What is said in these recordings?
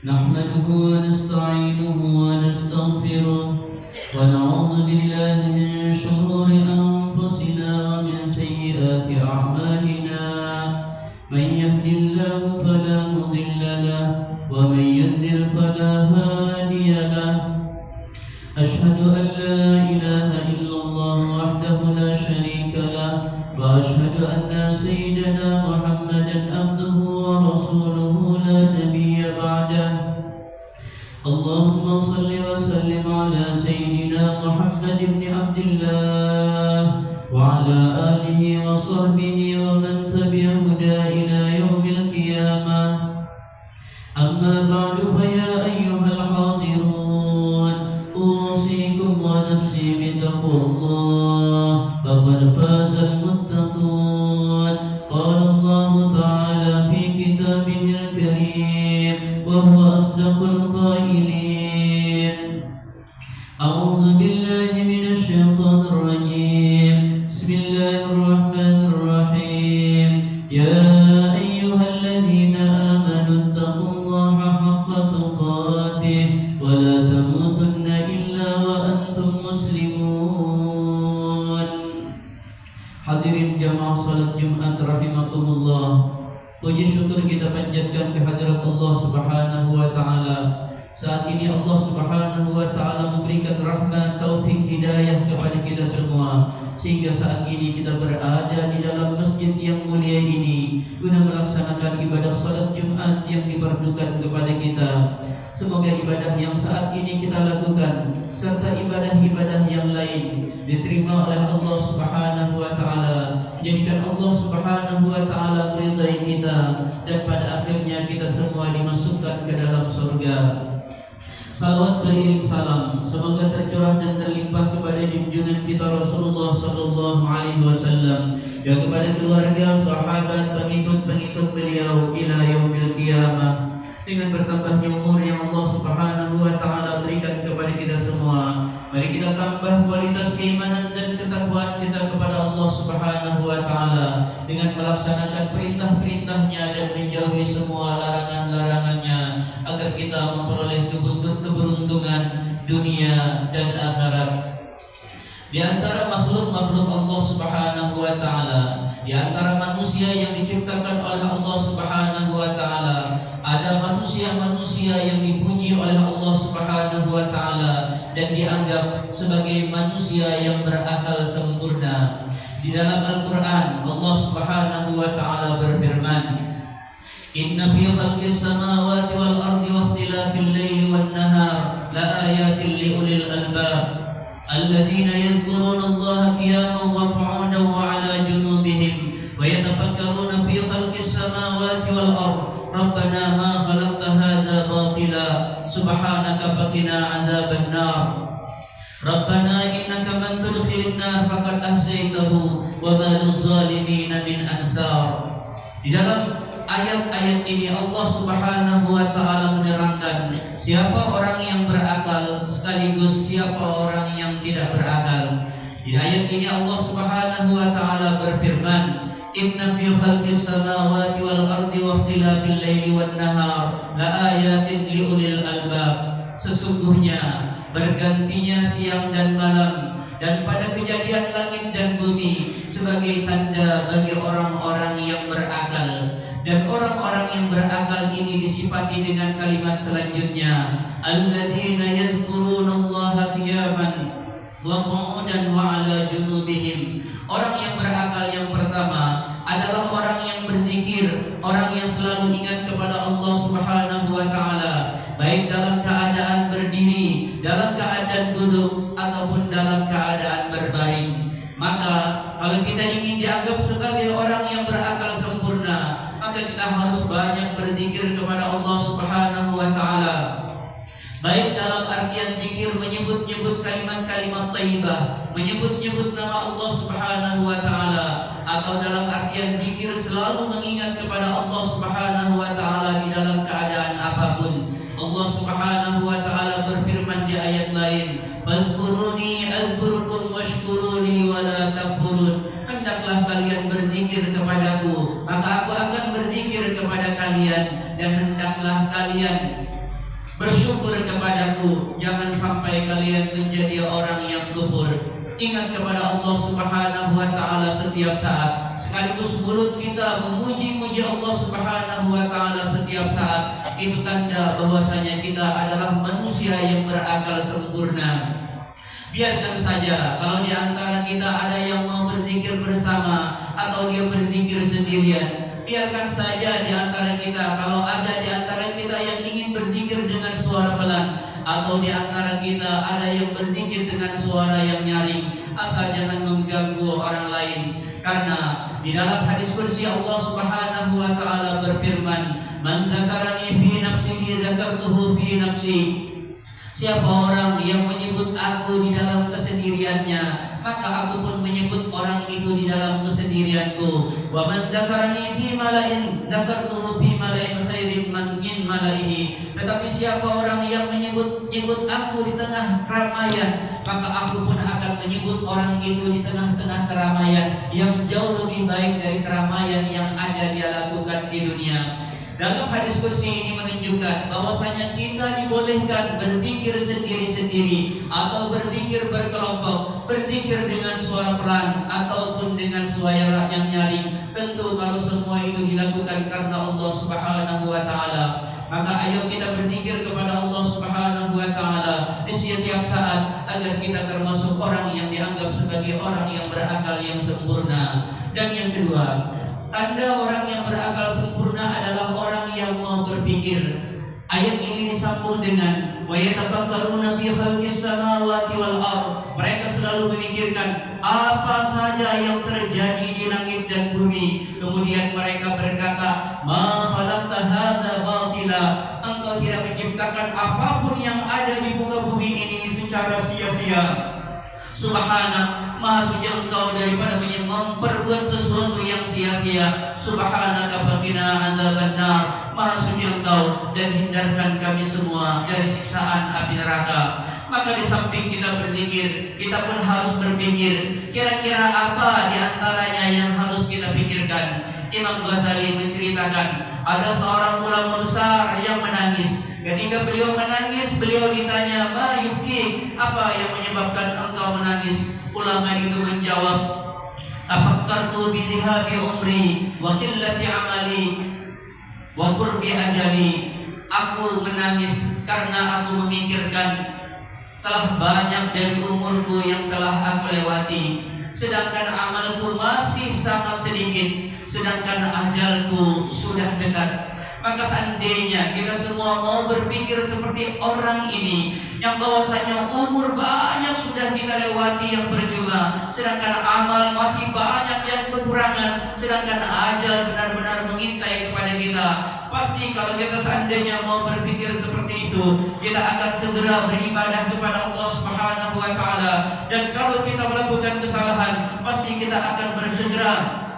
نحمده ونستعينه ونستغفره ونعوذ بالله من شرور أنفسنا ومن سيئات أعمالنا من يهد الله فلا مضل له ومن يضلل فلا هادي له أشهد أن لا إله إلا الله وحده لا شريك له وأشهد أن سيدنا محمدا عبده ورسوله لا نبي بعده اللهم صل وسلم على سيدنا محمد بن عبد الله وعلى آله وصحبه ومن تبع هداه إلى يوم القيامة أما بعد فيا أيها الحاضرون أوصيكم ونفسي بتقوى الله فقد فاز المتقون قال الله تعالى في كتابه الكريم وهو أصدق القائلين أعوذ بالله من الشيطان الرجيم بسم الله الرحمن الرحيم يا أيها الذين آمنوا اتقوا الله حق تقاته ولا تموتن إلا وأنتم مسلمون. Hadirin jamaah salat Jumat rahimakumullah. Puji syukur kita panjatkan kehadirat Allah Subhanahu wa taala. Saat ini Allah Subhanahu wa taala memberikan rahmat, taufik, hidayah kepada kita semua sehingga saat ini kita berada di dalam masjid yang mulia ini guna melaksanakan ibadah salat Jumat yang diperlukan kepada kita. Semoga ibadah yang saat ini kita lakukan serta ibadah-ibadah yang lain diterima oleh Allah Subhanahu wa taala, menjadikan Allah Subhanahu wa taala meridai kita dan pada akhirnya kita semua dimasukkan ke dalam surga. Salawat beriring salam semoga tercurah dan terlimpah kepada junjungan kita Rasulullah sallallahu alaihi wasallam dan kepada keluarga, sahabat, pengikut-pengikut beliau ila yaumil qiyamah. Dengan bertambahnya umur yang Allah Subhanahu wa taala berikan kepada kita semua, mari kita tambah kualitas keimanan dan ketakwaan kita kepada Allah Subhanahu wa taala dengan melaksanakan perintah-perintahnya dan menjauhi semua larangan-larangannya agar kita memperoleh keberuntungan dunia dan akhirat. Di antara makhluk-makhluk Allah Subhanahu wa taala, di antara manusia yang diciptakan oleh Allah Subhanahu wa taala, ada manusia-manusia yang dipuji oleh Allah Subhanahu wa taala dan dianggap sebagai manusia yang berakal sempurna. Di dalam Al-Qur'an Allah Subhanahu wa taala berfirman, "Inna fi khalqis samawati wal ardi wa ikhtilafil laili wan nahar la ayatin li ulil albab alladzina yadhkuruna Allaha qiyaman wa qu'udan wa 'ala junubihim wa yatafakkaruna fi khalqis samawati wal ardi Rabbana ma khalaqta hadza batila subhanaka faqina 'adzaban nar Rabbana innaka man tudkhilin nar faqad ahsaytahu wa ma lizalimin min ansar." Di dalam ayat-ayat ini Allah Subhanahu wa taala menerangkan siapa orang yang berakal sekaligus siapa orang yang tidak berakal. Di ayat ini Allah Subhanahu wa taala berfirman, "Inna fi khalqis samawati wal ardi wa ikhtilafil laili wan nahar la ayatin li ulil albab." Sesungguhnya bergantinya siang dan malam dan pada kejadian langit dan bumi sebagai tanda bagi orang-orang yang berakal. Dan orang-orang yang berakal ini disifati dengan kalimat selanjutnya, alladzina yadhkurunallaha qiyaman wa qu'udan wa 'ala junubihim. Orang yang berakal yang pertama adalah orang yang berzikir, orang yang selalu ingat kepada Allah Subhanahu wa taala, baik dalam keadaan berdiri, dalam keadaan duduk ataupun dalam keadaan berbaring. Maka kalau kita ingin dianggap sebagai orang yang berakal sempurna, maka kita harus banyak berzikir kepada Allah Subhanahu wa taala. Baik dalam artian zikir menyebut-nyebut kalimat-kalimat thayyibah, menyebut-nyebut nama Allah Subhanahu wa taala, atau dalam artian zikir selalu mengingat kepada Allah Subhanahu wa taala di dalam keadaan apapun. Allah Subhanahu wa taala berfirman di ayat lain, "Fadhkuruni azkurkum washkuruni wa la takfurun." Hendaklah kalian berzikir kepadaku, maka aku akan berzikir kepada kalian, dan hendaklah kalian Bersyukur kepadaku, jangan sampai kalian menjadi orang yang kufur. Ingat kepada Allah Subhanahu wa Ta'ala setiap saat. Sekaligus mulut kita memuji-muji Allah Subhanahu wa Ta'ala setiap saat. Itu tanda bahwasanya kita adalah manusia yang berakal sempurna. Biarkan saja kalau di antara kita ada yang mau berzikir bersama atau dia berzikir sendirian. Biarkan saja di antara kita kalau ada di antara kita yang ingin berzikir dengan suara pelan, atau di antara kita ada yang berzikir dengan suara yang nyaring, asal jangan mengganggu orang lain. Karena di dalam hadis kursi Allah Subhanahu wa Ta'ala berfirman, "Man zakarani fi nafsihi zakartuhu fi nafsi." Siapa orang yang menyebut aku di dalam kesendiriannya, maka aku pun menyebut orang itu di dalam kesendirianku. Wa man dzakarani fi mala'in dzakartuhu fi mala'in khairin min mala'ihi. Tetapi siapa orang yang menyebut aku di tengah keramaian, maka aku pun akan menyebut orang itu di tengah-tengah keramaian yang jauh lebih baik dari keramaian yang ada dia lakukan di dunia. Dalam hadis kursi ini menunjukkan bahwasanya kita dibolehkan berzikir sendiri-sendiri atau berzikir berkelompok, berzikir dengan suara pelan ataupun dengan suara yang nyaring. Tentu kalau semua itu dilakukan karena Allah Subhanahu wa Ta'ala, maka ayo kita berzikir kepada Allah Subhanahu wa Ta'ala di setiap saat agar kita termasuk orang yang dianggap sebagai orang yang berakal yang sempurna. Dan yang kedua, tanda orang yang berakal sempurna adalah orang yang mau berpikir. Ayat ini disambung dengan wa yatafakkaruna fi khalqis samawati wal ardh. Mereka selalu memikirkan apa saja yang terjadi di langit dan bumi. Kemudian mereka berkata, ma khalaqta hadza batila. Engkau tidak menciptakan apapun yang ada di muka bumi ini secara sia-sia. Subhanak, maha suci Engkau daripada memperbuat sesuatu yang sia-sia. Subhanaka faqina adzabannar. Maha suci Engkau dan hindarkan kami semua dari siksaan api neraka. Maka di samping kita berzikir, kita pun harus berpikir kira-kira apa di antaranya yang harus kita pikirkan. Imam Ghazali menceritakan ada seorang ulama besar yang menangis. Ketika beliau menangis, beliau ditanya, "Ma yubki?" Apa yang menyebabkan engkau menangis? Ulama itu menjawab, "Tafakkartu bi dhihabi umri wa qillati amali wa qurbi ajali." Aku menangis karena aku memikirkan telah banyak dari umurku yang telah aku lewati, sedangkan amalku masih sangat sedikit, sedangkan ajalku sudah dekat. Maka seandainya kita semua mau berpikir seperti orang ini, yang bahwasanya umur banyak sudah kita lewati yang percuma, sedangkan amal masih banyak yang kekurangan, sedangkan ajal benar-benar mengintai kepada kita, pasti kalau kita seandainya mau berpikir seperti itu, kita akan segera beribadah kepada Allah Subhanahu wa Ta'ala. Dan kalau kita melakukan kesalahan, pasti kita akan bersegera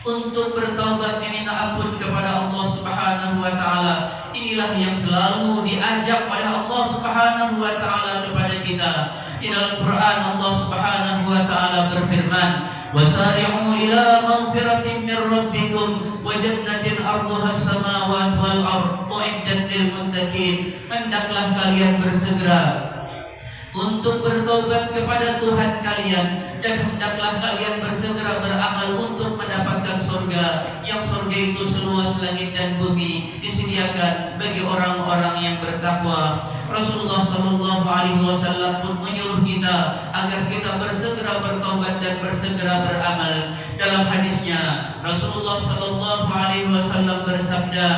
untuk bertaubat meminta ampun kepada Allah Subhanahu wa Ta'ala. Inilah yang selalu diajak oleh Allah Subhanahu wa Ta'ala kepada kita. Di dalam Quran Allah Subhanahu wa Ta'ala berfirman, "Wasari'u ila maghfiratin min rabbikum wa jannatin 'arduha as-samawati wal ardh u'iddat lil muttaqin." Hendaklah kalian bersegera untuk bertobat kepada Tuhan kalian, dan hendaklah kalian bersegera beramal untuk mendapatkan surga, yang surga itu seluas langit dan bumi, disediakan bagi orang-orang yang bertakwa. Rasulullah Shallallahu Alaihi Wasallam pun menyuruh kita agar kita bersegera bertobat dan bersegera beramal. Dalam hadisnya Rasulullah Shallallahu Alaihi Wasallam bersabda,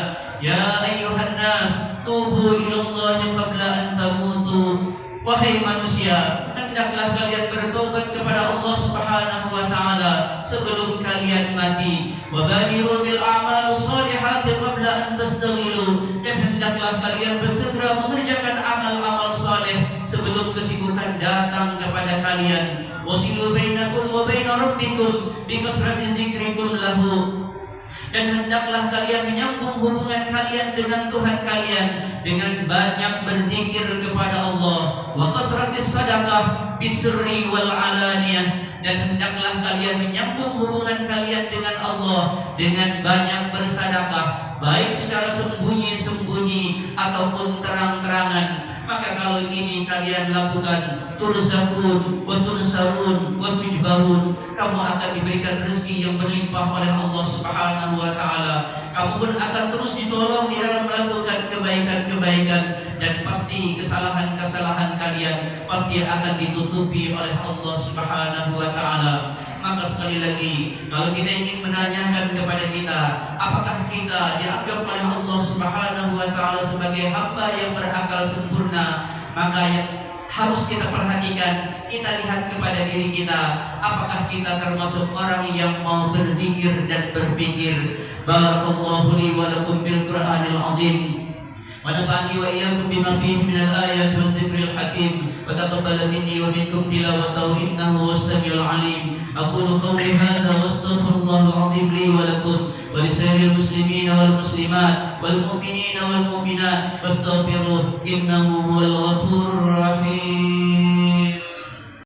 "Ya ayyuhan nas, tubu ilallahi qabla an tamutu." Wahai manusia, hendaklah kalian bertobat kepada Allah Subhanahu wa Ta'ala sebelum kalian mati. Wa badiru bil a'mal shalihati qabla an tastaghilu. Dan hendaklah kalian bersegera mengerjakan amal-amal saleh sebelum kesibukan datang kepada kalian. Wasilu bainakum wa baina rabbikum bi kasrati dzikrikum lahu. Dan hendaklah kalian menyambung hubungan kalian dengan Tuhan kalian dengan banyak berzikir kepada Allah. Wa kasratis sadaqah bisri wal alaniyah. Dan hendaklah kalian menyambung hubungan kalian dengan Allah dengan banyak bersedekah, baik secara sembunyi-sembunyi ataupun terang-terangan. kalau ini kalian lakukan, turzakun wa tunsarun wa tujbarun, kamu akan diberikan rezeki yang berlimpah oleh Allah Subhanahu wa taala. Kamu pun akan terus ditolong di dalam melakukan kebaikan-kebaikan, dan pasti kesalahan-kesalahan kalian pasti akan ditutupi oleh Allah Subhanahu wa taala. Maka sekali lagi, kalau kita ingin menanyakan kepada kita, apakah kita dianggap oleh Allah Subhanahu wa taala sebagai hamba yang berakal sempurna, maka yang harus kita perhatikan, kita lihat kepada diri kita, apakah kita termasuk orang yang mau berzikir dan berpikir. Barakallahu li wa lakum bil Qur'anil azim. ونفعني وإياكم بما فيه من الآيات والذكر الحكيم، وتقبل مني ومنكم تلاوته إنه هو السميع العليم. أقول قولي هذا وأستغفر الله العظيم لي ولكم ولسائر المسلمين والمسلمات والمؤمنين والمؤمنات، فاستغفروه إنه هو الغفور